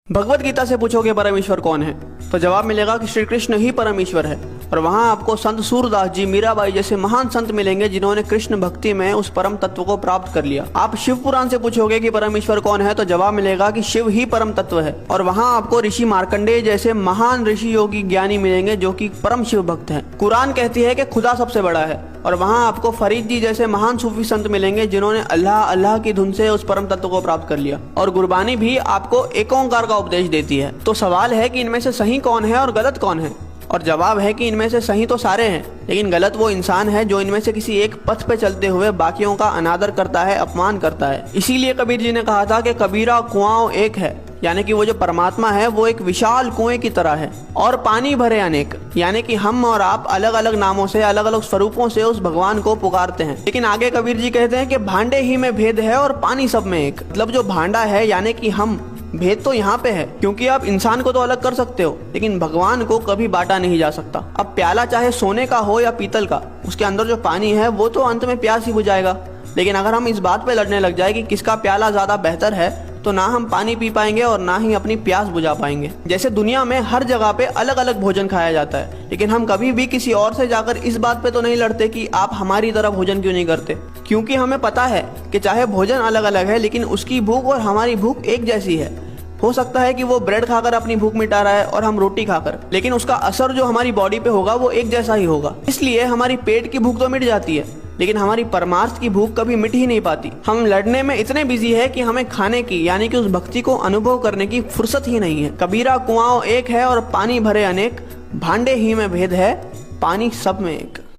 भगवत गीता से पूछोगे परमेश्वर कौन है, तो जवाब मिलेगा कि श्री कृष्ण ही परमेश्वर है। और वहाँ आपको संत सूरदास जी, मीराबाई जैसे महान संत मिलेंगे जिन्होंने कृष्ण भक्ति में उस परम तत्व को प्राप्त कर लिया। आप शिव पुराण से पूछोगे कि परमेश्वर कौन है, तो जवाब मिलेगा कि शिव ही परम तत्व है। और वहाँ आपको ऋषि मार्कंडेय जैसे महान ऋषि योगी ज्ञानी मिलेंगे जो कि परम शिव भक्त हैं। कुरान कहती है कि खुदा सबसे बड़ा है। और वहाँ आपको फरीद जी जैसे महान सूफी संत मिलेंगे जिन्होंने अल्लाह अल्लाह की धुन से उस परम तत्व को प्राप्त कर लिया। और गुरबानी भी आपको एक ओंकार का उपदेश देती है। तो सवाल है कि इनमें से सही कौन है और गलत कौन है, और जवाब है कि इनमें से सही तो सारे हैं, लेकिन गलत वो इंसान है जो इनमें से किसी एक पथ पे चलते हुए बाकियों का अनादर करता है, अपमान करता है। इसीलिए कबीर जी ने कहा था कि कबीरा कुआं एक है, यानी कि वो जो परमात्मा है वो एक विशाल कुएं की तरह है और पानी भरे अनेक, यानी कि हम और आप अलग अलग नामों से, अलग अलग स्वरूपों से उस भगवान को पुकारते हैं। लेकिन आगे कबीर जी कहते हैं कि भांडे ही में भेद है और पानी सब में एक। मतलब जो भांडा है यानी कि हम, भेद तो यहाँ पे है, क्योंकि आप इंसान को तो अलग कर सकते हो लेकिन भगवान को कभी बांटा नहीं जा सकता। अब प्याला चाहे सोने का हो या पीतल का, उसके अंदर जो पानी है वो तो अंत में प्यास ही बुझाएगा। लेकिन अगर हम इस बात पे लड़ने लग जाए कि किसका प्याला ज्यादा बेहतर है, तो ना हम पानी पी पाएंगे और ना ही अपनी प्यास बुझा पाएंगे। जैसे दुनिया में हर जगह पे अलग अलग भोजन खाया जाता है, लेकिन हम कभी भी किसी और से जाकर इस बात पे तो नहीं लड़ते कि आप हमारी तरह भोजन क्यों नहीं करते, क्योंकि हमें पता है कि चाहे भोजन अलग अलग है लेकिन उसकी भूख और हमारी भूख एक जैसी है। हो सकता है कि वो ब्रेड खाकर अपनी भूख मिटा रहा है और हम रोटी खाकर, लेकिन उसका असर जो हमारी बॉडी पे होगा वो एक जैसा ही होगा। इसलिए हमारी पेट की भूख तो मिट जाती है लेकिन हमारी परमार्थ की भूख कभी मिट ही नहीं पाती। हम लड़ने में इतने बिजी है कि हमें खाने की, यानी कि उस भक्ति को अनुभव करने की फुर्सत ही नहीं है। कबीरा कुआं एक है और पानी भरे अनेक, भांडे ही में भेद है, पानी सब में एक।